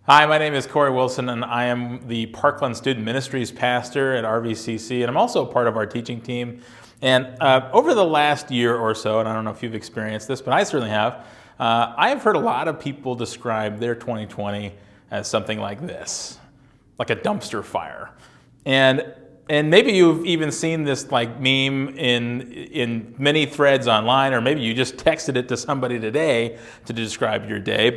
Hi, my name is Corey Wilson, and I am the Parkland Student Ministries pastor at RVCC, and I'm also part of our teaching team. And over the last year or so, and I don't know if you've experienced this, but I certainly have, I've heard a lot of people describe their 2020 as something like this, like a dumpster fire. And maybe you've even seen this like meme in many threads online, or maybe you just texted it to somebody today to describe your day.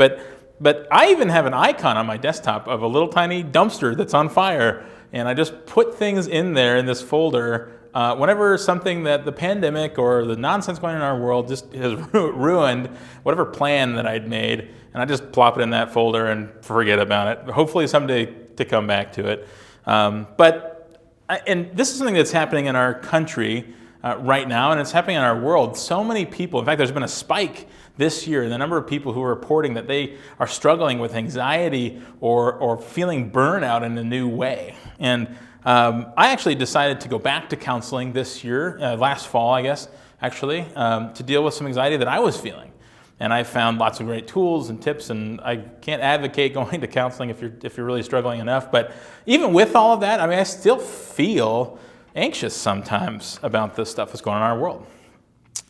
But I even have an icon on my desktop of a little tiny dumpster that's on fire, and I just put things in there in this folder whenever something that the pandemic or the nonsense going on in our world just has ruined whatever plan that I'd made, and I just plop it in that folder and forget about it. Hopefully someday to come back to it. And this is something that's happening in our country right now, and it's happening in our world. So many people, in fact, there's been a spike this year in the number of people who are reporting that they are struggling with anxiety or feeling burnout in a new way. And I actually decided to go back to counseling this year, last fall, I guess, actually, to deal with some anxiety that I was feeling. And I found lots of great tools and tips, and I can't advocate going to counseling if you're really struggling enough. But even with all of that, I still feel anxious sometimes about the stuff that's going on in our world.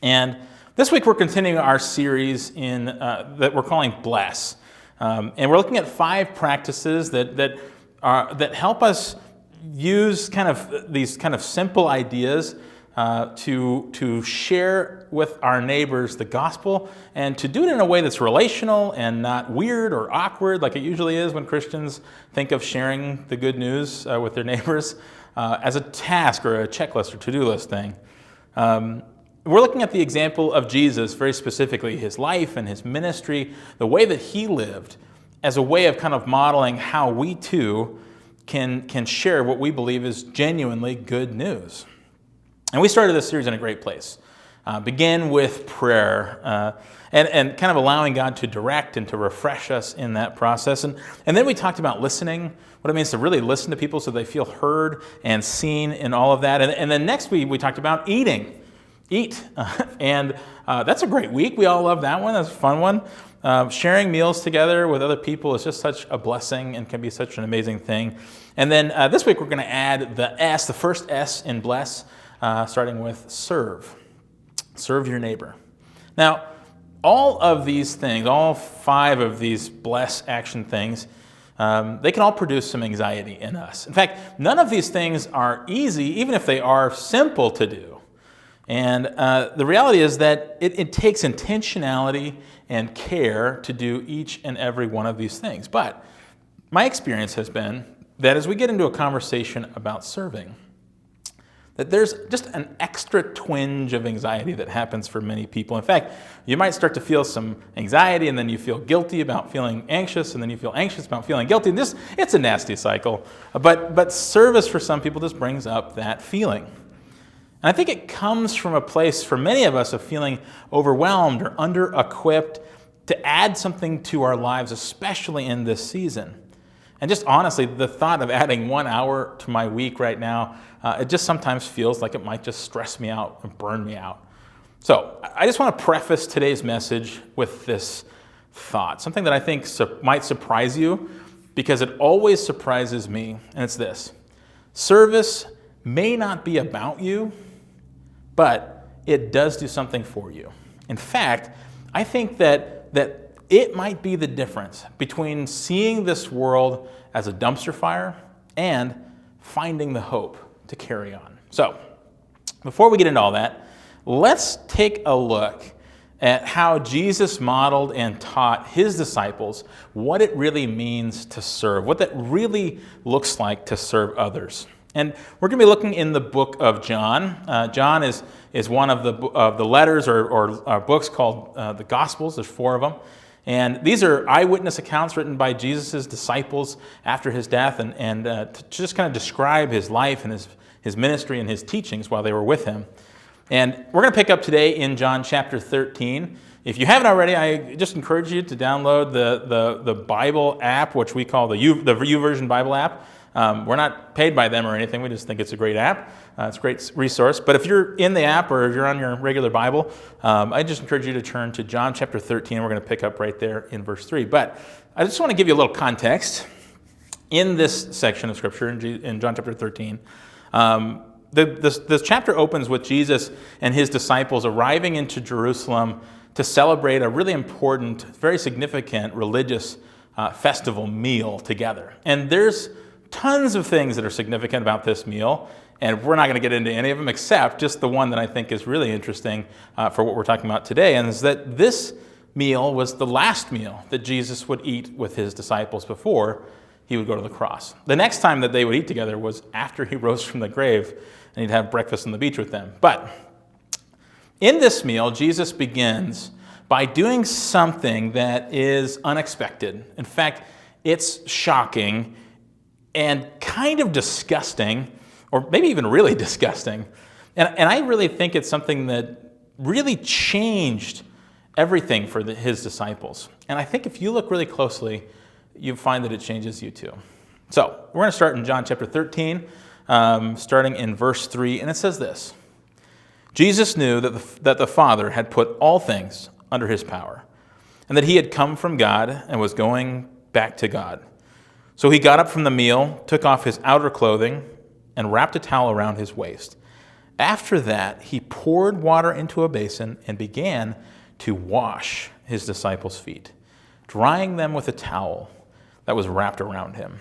And this week we're continuing our series that we're calling Bless. And we're looking at 5 practices that help us use these simple ideas to share with our neighbors the gospel, and to do it in a way that's relational and not weird or awkward like it usually is when Christians think of sharing the good news with their neighbors as a task or a checklist or to-do list thing. We're looking at the example of Jesus, very specifically his life and his ministry, the way that he lived, as a way of modeling how we too can share what we believe is genuinely good news. And we started this series in a great place. Begin with prayer and allowing God to direct and to refresh us in that process. And then we talked about listening, what it means to really listen to people so they feel heard and seen in all of that. And then next week we talked about eating. Eat. And that's a great week. We all love that one. That's a fun one. Sharing meals together with other people is just such a blessing and can be such an amazing thing. And then this week we're going to add the first S in bless, starting with serve. Serve your neighbor. Now, all of these things, all 5 of these bless action things, they can all produce some anxiety in us. In fact, none of these things are easy, even if they are simple to do. And the reality is that it takes intentionality and care to do each and every one of these things. But my experience has been that as we get into a conversation about serving, that there's just an extra twinge of anxiety that happens for many people. In fact, you might start to feel some anxiety, and then you feel guilty about feeling anxious, and then you feel anxious about feeling guilty. And it's a nasty cycle. But service for some people just brings up that feeling. And I think it comes from a place for many of us of feeling overwhelmed or under-equipped to add something to our lives, especially in this season. And just honestly, the thought of adding 1 hour to my week right now, it just sometimes feels like it might just stress me out and burn me out. So I just want to preface today's message with this thought, something that I think might surprise you, because it always surprises me, and it's this. Service may not be about you, but it does do something for you. In fact, I think that it might be the difference between seeing this world as a dumpster fire and finding the hope to carry on. So, before we get into all that, let's take a look at how Jesus modeled and taught his disciples what it really means to serve, what that really looks like to serve others. And we're going to be looking in the book of John. John is one of the letters or books called the Gospels. There's 4 of them. And these are eyewitness accounts written by Jesus' disciples after his death and to just describe his life and his ministry and his teachings while they were with him. And we're going to pick up today in John chapter 13. If you haven't already, I just encourage you to download the Bible app, which we call the YouVersion Bible app. We're not paid by them or anything. We just think it's a great app. It's a great resource. But if you're in the app or if you're on your regular Bible, I just encourage you to turn to John chapter 13. We're going to pick up right there in verse 3. But I just want to give you a little context. In this section of Scripture, in John chapter 13, this chapter opens with Jesus and his disciples arriving into Jerusalem to celebrate a really important, very significant religious festival meal together. And there's tons of things that are significant about this meal, and we're not going to get into any of them except just the one that I think is really interesting for what we're talking about today, and is that this meal was the last meal that Jesus would eat with his disciples before he would go to the cross. The next time that they would eat together was after he rose from the grave, and he'd have breakfast on the beach with them. But in this meal, Jesus begins by doing something that is unexpected. In fact, it's shocking and kind of disgusting, or maybe even really disgusting. And I really think it's something that really changed everything for his disciples. And I think if you look really closely, you find that it changes you too. So we're going to start in John chapter 13, starting in verse 3, and it says this: Jesus knew that the Father had put all things under his power, and that he had come from God and was going back to God. So he got up from the meal, took off his outer clothing, and wrapped a towel around his waist. After that, he poured water into a basin and began to wash his disciples' feet, drying them with a towel that was wrapped around him.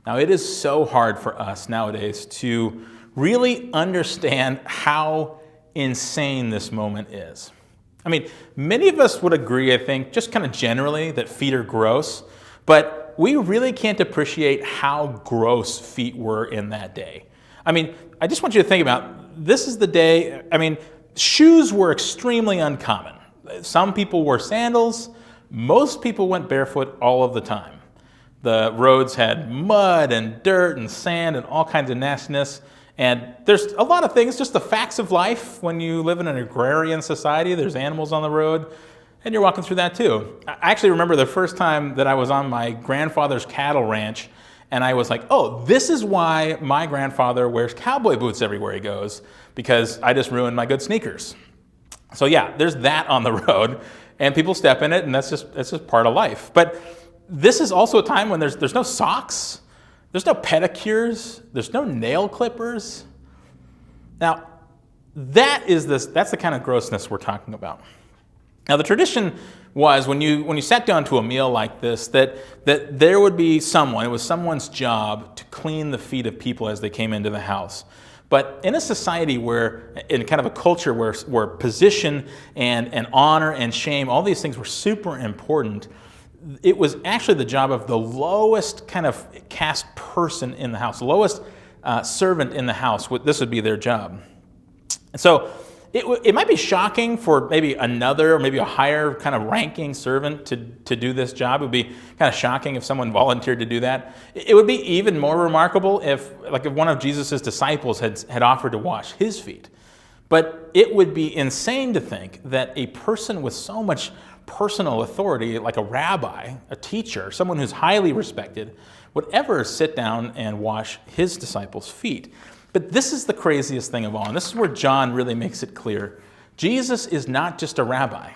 Now, it is so hard for us nowadays to really understand how insane this moment is. I mean, many of us would agree, I think, just kind of generally, that feet are gross, but we really can't appreciate how gross feet were in that day. I mean, I just want you to think about, this is the day, I mean, shoes were extremely uncommon. Some people wore sandals. Most people went barefoot all of the time. The roads had mud and dirt and sand and all kinds of nastiness. And there's a lot of things, just the facts of life. When you live in an agrarian society, there's animals on the road, and you're walking through that too. I actually remember the first time that I was on my grandfather's cattle ranch, and I was like, oh, this is why my grandfather wears cowboy boots everywhere he goes, because I just ruined my good sneakers. So yeah, there's that on the road, and people step in it, and that's just part of life. But this is also a time when there's no socks, there's no pedicures, there's no nail clippers. Now, that's the kind of grossness we're talking about. Now, the tradition was when you sat down to a meal like this, that there would be someone, it was someone's job to clean the feet of people as they came into the house. But in a society where, in kind of a culture where position and honor and shame, all these things were super important, it was actually the job of the lowest kind of caste person in the house, the lowest servant in the house. This would be their job. And so it might be shocking for maybe another, or maybe a higher kind of ranking servant to do this job. It would be kind of shocking if someone volunteered to do that. It would be even more remarkable if one of Jesus' disciples had offered to wash his feet. But it would be insane to think that a person with so much personal authority, like a rabbi, a teacher, someone who's highly respected, would ever sit down and wash his disciples' feet. But this is the craziest thing of all, and this is where John really makes it clear. Jesus is not just a rabbi.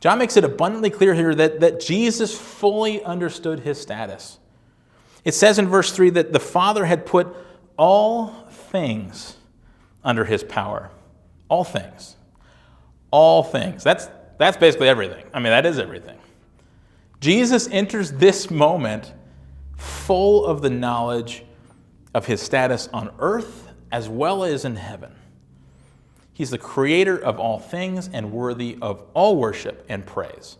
John makes it abundantly clear here that Jesus fully understood his status. It says in verse 3 that the Father had put all things under his power. All things. All things. That's basically everything. I mean, that is everything. Jesus enters this moment full of the knowledge of his status on earth as well as in heaven. He's the creator of all things and worthy of all worship and praise.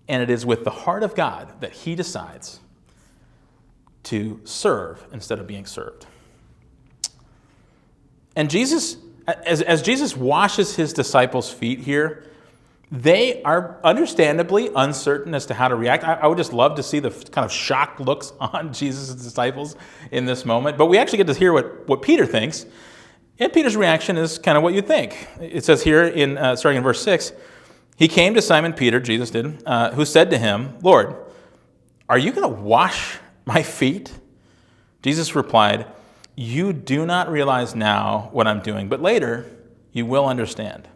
And it is with the heart of God that he decides to serve instead of being served. And Jesus, as Jesus washes his disciples' feet here, they are understandably uncertain as to how to react. I would just love to see the kind of shocked looks on Jesus' disciples in this moment. But we actually get to hear what Peter thinks. And Peter's reaction is kind of what you think. It says here, starting in verse 6, he came to Simon Peter, Jesus did, who said to him, Lord, are you going to wash My feet? Jesus replied, you do not realize now what I'm doing, but later you will understand.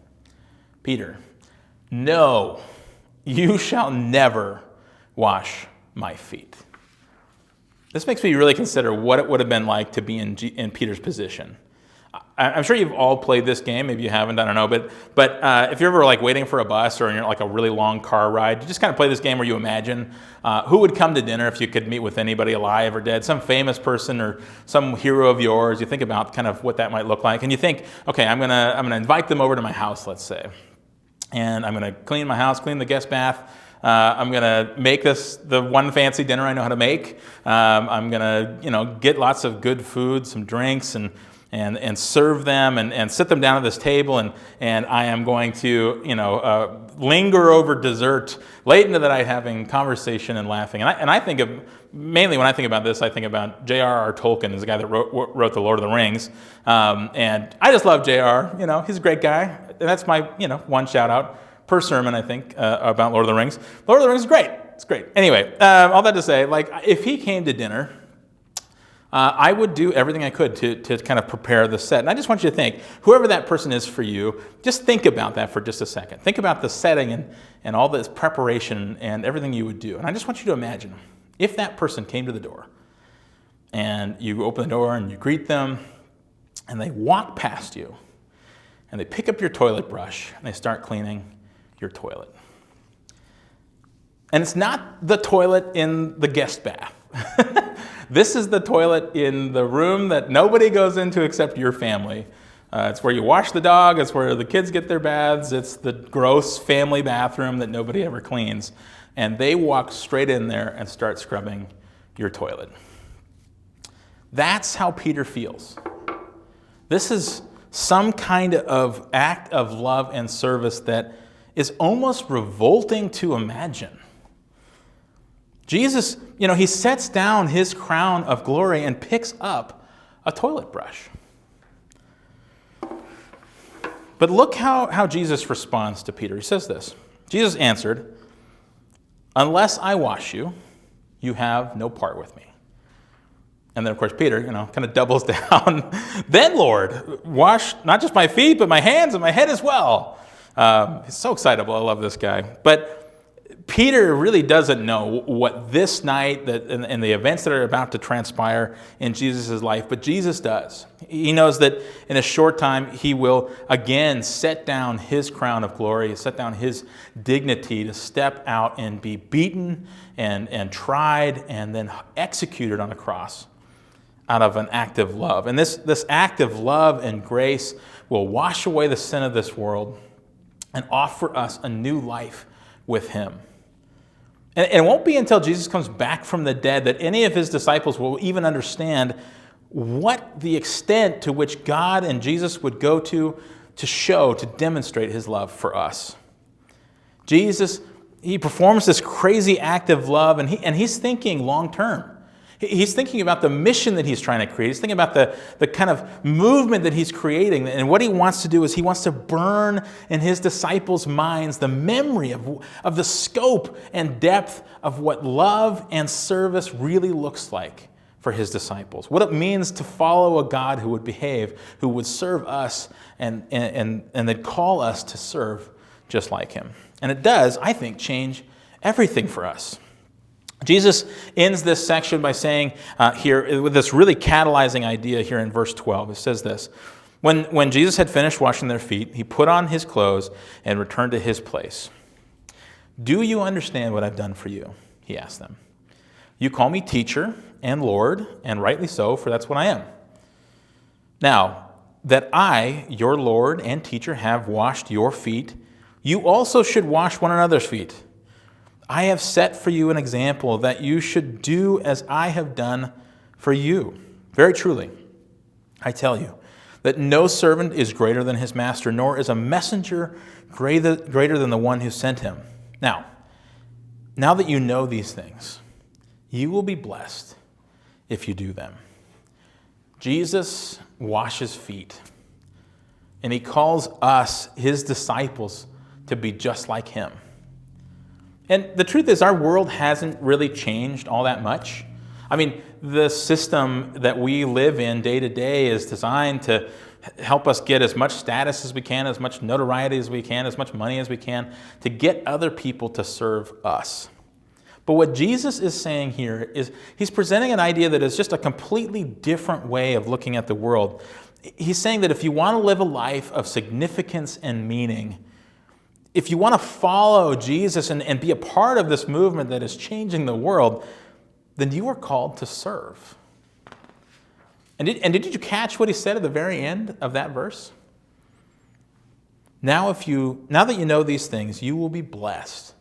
Peter, no, you shall never wash my feet. This makes me really consider what it would have been like to be in Peter's position. I'm sure you've all played this game. Maybe you haven't, I don't know. But if you're ever like waiting for a bus or you're like a really long car ride, you just kind of play this game where you imagine who would come to dinner if you could meet with anybody alive or dead, some famous person or some hero of yours. You think about kind of what that might look like, and you think, okay, I'm gonna invite them over to my house, let's say, and I'm gonna clean my house, clean the guest bath. I'm gonna make this the one fancy dinner I know how to make. I'm gonna get lots of good food, some drinks, and serve them and sit them down at this table, and I am going to linger over dessert late into the night, having conversation and laughing. And I think of, mainly when I think about this, I think about J.R.R. Tolkien, is the guy that wrote The Lord of the Rings, and I just love J.R. He's a great guy, and that's my one shout out per sermon, I think, about Lord of the Rings. Lord of the Rings is great. It's great. Anyway, all that to say, like, if he came to dinner, I would do everything I could to kind of prepare the set. And I just want you to think, whoever that person is for you, just think about that for just a second. Think about the setting and all this preparation and everything you would do. And I just want you to imagine, if that person came to the door and you open the door and you greet them and they walk past you and they pick up your toilet brush and they start cleaning your toilet. And it's not the toilet in the guest bath. This is the toilet in the room that nobody goes into except your family. It's where you wash the dog. It's where the kids get their baths. It's the gross family bathroom that nobody ever cleans. And they walk straight in there and start scrubbing your toilet. That's how Peter feels. This is some kind of act of love and service that is almost revolting to imagine. Jesus, he sets down his crown of glory and picks up a toilet brush. But look how Jesus responds to Peter. He says this. Jesus answered, unless I wash you, you have no part with me. And then, of course, Peter, kind of doubles down. Then, Lord, wash not just my feet, but my hands and my head as well. He's so excitable. I love this guy. But Peter really doesn't know what this night and the events that are about to transpire in Jesus' life, but Jesus does. He knows that in a short time he will again set down his crown of glory, set down his dignity to step out and be beaten and tried and then executed on a cross out of an act of love. And this act of love and grace will wash away the sin of this world and offer us a new life with him. And it won't be until Jesus comes back from the dead that any of his disciples will even understand what the extent to which God and Jesus would go to demonstrate his love for us. Jesus, he performs this crazy act of love, and he's thinking long term. He's thinking about the mission that he's trying to create. He's thinking about the kind of movement that he's creating. And what he wants to do is he wants to burn in his disciples' minds the memory of the scope and depth of what love and service really looks like for his disciples. What it means to follow a God who would behave, who would serve us and then call us to serve just like him. And it does, I think, change everything for us. Jesus ends this section by saying here, with this really catalyzing idea here in verse 12, it says this, when Jesus had finished washing their feet, he put on his clothes and returned to his place. Do you understand what I've done for you? He asked them. You call me teacher and Lord, and rightly so, for that's what I am. Now, that I, your Lord and teacher, have washed your feet, you also should wash one another's feet. I have set for you an example that you should do as I have done for you. Very truly, I tell you that no servant is greater than his master, nor is a messenger greater than the one who sent him. Now that you know these things, you will be blessed if you do them. Jesus washes feet, and he calls us, his disciples, to be just like him. And the truth is, our world hasn't really changed all that much. I mean, the system that we live in day to day is designed to help us get as much status as we can, as much notoriety as we can, as much money as we can, to get other people to serve us. But what Jesus is saying here is he's presenting an idea that is just a completely different way of looking at the world. He's saying that if you want to live a life of significance and meaning, if you want to follow Jesus and be a part of this movement that is changing the world, then you are called to serve. And did you catch what he said at the very end of that verse? Now that you know these things, you will be blessed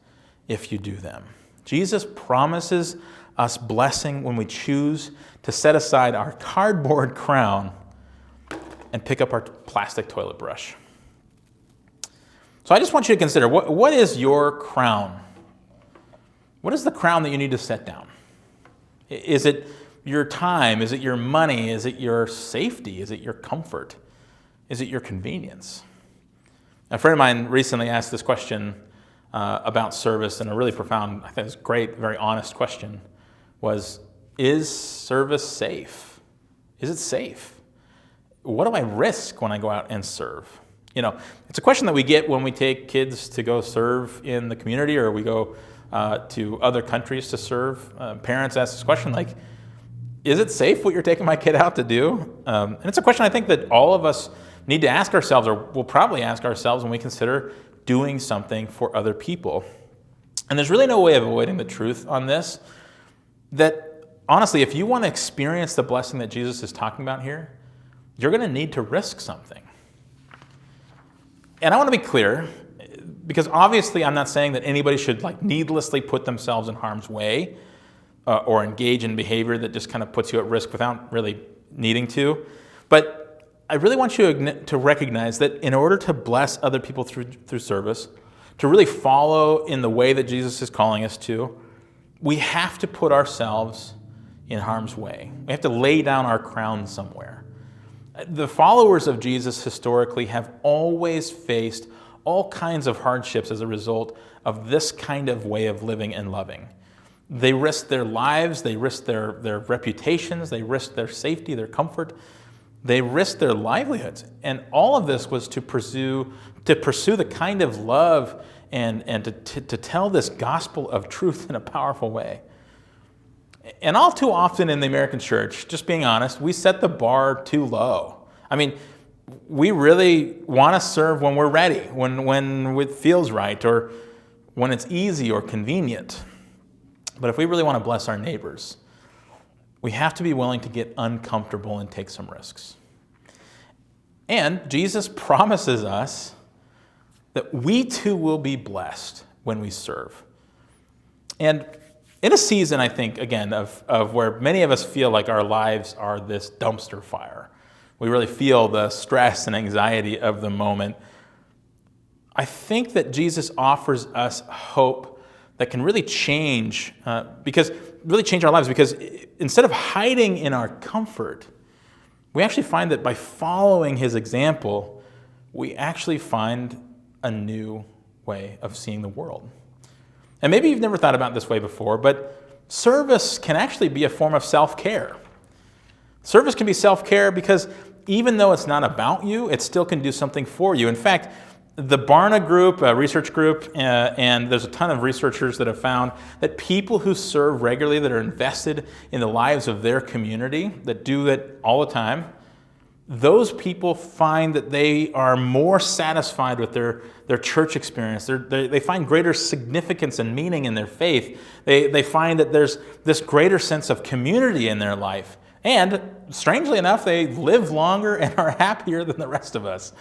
if you do them. Jesus promises us blessing when we choose to set aside our cardboard crown and pick up our plastic toilet brush. So I just want you to consider, what is your crown? What is the crown that you need to set down? Is it your time? Is it your money? Is it your safety? Is it your comfort? Is it your convenience? A friend of mine recently asked this question about service, and a really profound, I think it's great, very honest question was, is service safe? Is it safe? What do I risk when I go out and serve? You know, it's a question that we get when we take kids to go serve in the community, or we go to other countries to serve. Parents ask this question like, is it safe what you're taking my kid out to do? And it's a question I think that all of us need to ask ourselves, or we'll probably ask ourselves when we consider doing something for other people. And there's really no way of avoiding the truth on this, that honestly, if you want to experience the blessing that Jesus is talking about here, you're going to need to risk something. And I want to be clear, because obviously I'm not saying that anybody should needlessly put themselves in harm's way or engage in behavior that just kind of puts you at risk without really needing to. But I really want you to recognize that in order to bless other people through service, to really follow in the way that Jesus is calling us to, we have to put ourselves in harm's way. We have to lay down our crown somewhere. The followers of Jesus historically have always faced all kinds of hardships as a result of this kind of way of living and loving. They risked their lives, they risked their reputations, they risked their safety, their comfort. They risked their livelihoods. And all of this was to pursue the kind of love and to tell this gospel of truth in a powerful way. And all too often in the American church, just being honest, we set the bar too low. I mean, we really want to serve when we're ready, when it feels right, or when it's easy or convenient. But if we really want to bless our neighbors, we have to be willing to get uncomfortable and take some risks. And Jesus promises us that we too will be blessed when we serve. And in a season, I think, again, of where many of us feel like our lives are this dumpster fire, we really feel the stress and anxiety of the moment, I think that Jesus offers us hope that can really change our lives, because instead of hiding in our comfort, we actually find that by following his example, we actually find a new way of seeing the world. And maybe you've never thought about it this way before, but service can actually be a form of self-care. Service can be self-care because even though it's not about you, it still can do something for you. In fact, the Barna Group, a research group, and there's a ton of researchers that have found that people who serve regularly, that are invested in the lives of their community, that do it all the time, those people find that they are more satisfied with their church experience. They find greater significance and meaning in their faith. They find that there's this greater sense of community in their life. And strangely enough, they live longer and are happier than the rest of us.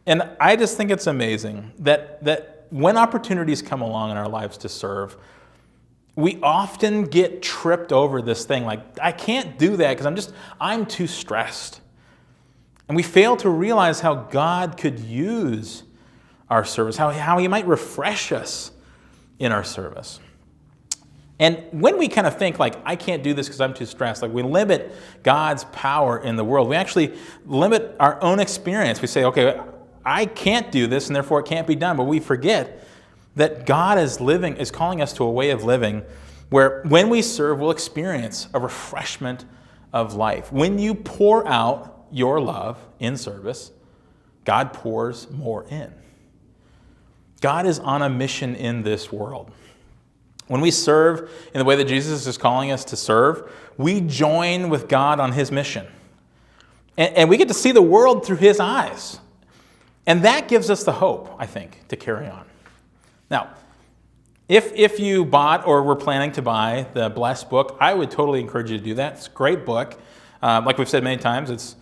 And I just think it's amazing that when opportunities come along in our lives to serve, we often get tripped over this thing like, I can't do that because I'm too stressed. And we fail to realize how God could use our service, how he might refresh us in our service. And when we kind of think like, I can't do this because I'm too stressed, like we limit God's power in the world. We actually limit our own experience. We say, okay, I can't do this and therefore it can't be done. But we forget that God is calling us to a way of living where when we serve, we'll experience a refreshment of life. When you pour out your love in service, God pours more in. God is on a mission in this world. When we serve in the way that Jesus is calling us to serve, we join with God on his mission. And we get to see the world through his eyes. And that gives us the hope, I think, to carry on. Now, if you bought or were planning to buy the Blessed book, I would totally encourage you to do that. It's a great book. Like we've said many times, it's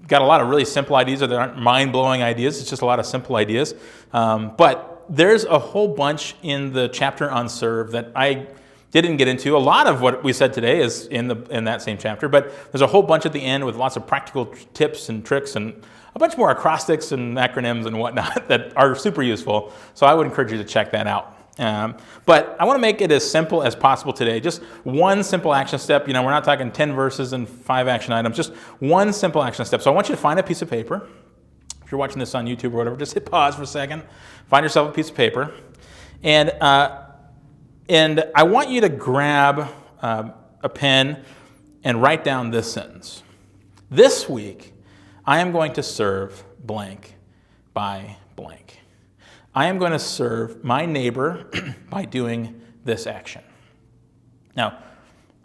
got a lot of really simple ideas, or they aren't mind-blowing ideas. It's just a lot of simple ideas. But there's a whole bunch in the chapter on serve that I didn't get into. A lot of what we said today is in that same chapter, but there's a whole bunch at the end with lots of practical tips and tricks and a bunch more acrostics and acronyms and whatnot that are super useful. So I would encourage you to check that out. But I want to make it as simple as possible today. Just one simple action step. We're not talking 10 verses and 5 action items. Just one simple action step. So I want you to find a piece of paper. If you're watching this on YouTube or whatever, just hit pause for a second. Find yourself a piece of paper. And I want you to grab a pen and write down this sentence. This week, I am going to serve blank by blank. I am going to serve my neighbor by doing this action. Now,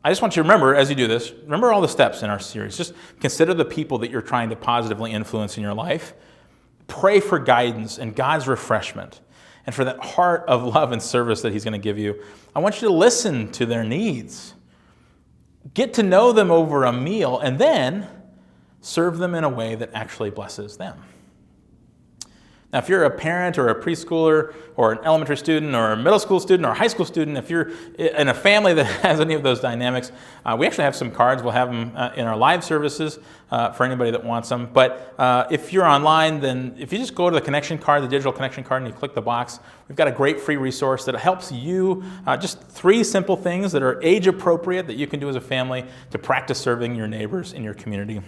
I just want you to remember, as you do this, remember all the steps in our series. Just consider the people that you're trying to positively influence in your life. Pray for guidance and God's refreshment, and for that heart of love and service that he's going to give you. I want you to listen to their needs. Get to know them over a meal, and then serve them in a way that actually blesses them. Now, if you're a parent or a preschooler or an elementary student or a middle school student or a high school student, if you're in a family that has any of those dynamics, we actually have some cards. We'll have them in our live services for anybody that wants them. But if you're online, then if you just go to the connection card, the digital connection card, and you click the box, we've got a great free resource that helps you, just 3 simple things that are age appropriate that you can do as a family to practice serving your neighbors in your community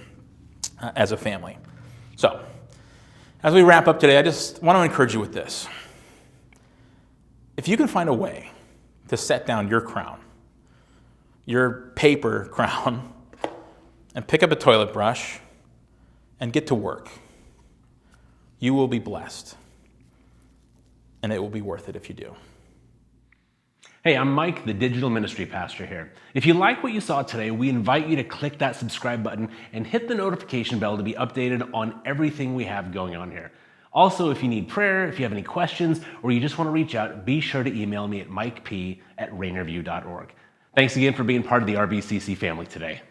as a family. So, as we wrap up today, I just want to encourage you with this. If you can find a way to set down your crown, your paper crown, and pick up a toilet brush and get to work, you will be blessed. And it will be worth it if you do. Hey, I'm Mike, the digital ministry pastor here. If you like what you saw today, we invite you to click that subscribe button and hit the notification bell to be updated on everything we have going on here. Also, if you need prayer, if you have any questions, or you just want to reach out, be sure to email me at mikep@rainierview.org. Thanks again for being part of the RBCC family today.